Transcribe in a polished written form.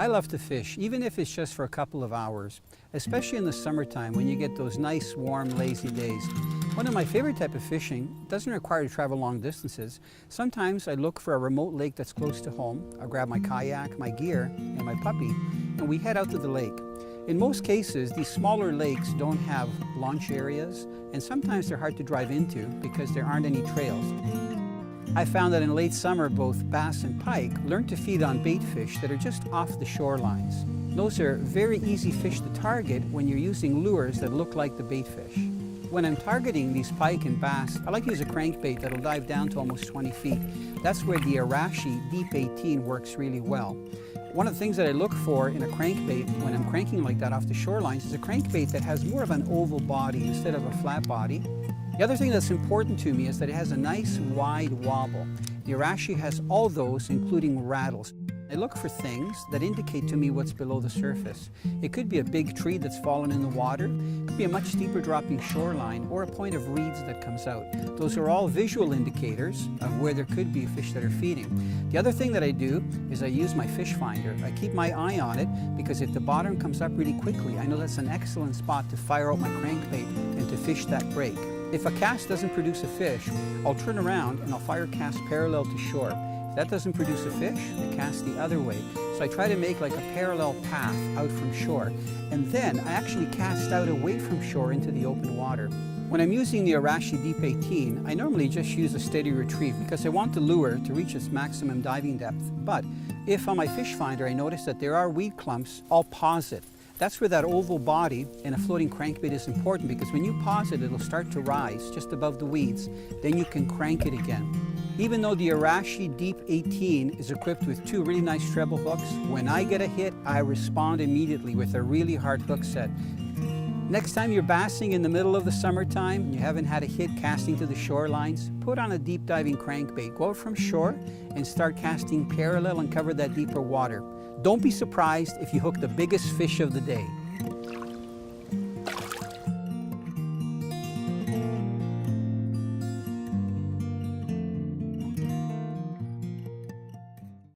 I love to fish, even if it's just for a couple of hours, especially in the summertime when you get those nice, warm, lazy days. One of my favorite type of fishing doesn't require to travel long distances. Sometimes I look for a remote lake that's close to home. I'll grab my kayak, my gear, and my puppy, and we head out to the lake. In most cases, these smaller lakes don't have launch areas, and sometimes they're hard to drive into because there aren't any trails. I found that in late summer, both bass and pike learn to feed on bait fish that are just off the shorelines. Those are very easy fish to target when you're using lures that look like the bait fish. When I'm targeting these pike and bass, I like to use a crankbait that'll dive down to almost 20 feet. That's where the Arashi Deep18 works really well. One of the things that I look for in a crankbait when I'm cranking like that off the shorelines is a crankbait that has more of an oval body instead of a flat body. The other thing that's important to me is that it has a nice wide wobble. The Arashi has all those, including rattles. I look for things that indicate to me what's below the surface. It could be a big tree that's fallen in the water, it could be a much steeper dropping shoreline, or a point of reeds that comes out. Those are all visual indicators of where there could be fish that are feeding. The other thing that I do is I use my fish finder. I keep my eye on it because if the bottom comes up really quickly, I know that's an excellent spot to fire out my crankbait and to fish that break. If a cast doesn't produce a fish, I'll turn around and I'll fire a cast parallel to shore. If that doesn't produce a fish, I cast the other way. So I try to make like a parallel path out from shore, and then I actually cast out away from shore into the open water. When I'm using the Arashi Deep18, I normally just use a steady retrieve because I want the lure to reach its maximum diving depth. But if on my fish finder I notice that there are weed clumps, I'll pause it. That's where that oval body in a floating crankbait is important, because when you pause it, it'll start to rise just above the weeds. Then you can crank it again. Even though the Arashi Deep18 is equipped with two really nice treble hooks, when I get a hit, I respond immediately with a really hard hook set. Next time you're bassing in the middle of the summertime and you haven't had a hit casting to the shorelines, put on a deep diving crankbait. Go out from shore and start casting parallel and cover that deeper water. Don't be surprised if you hook the biggest fish of the day.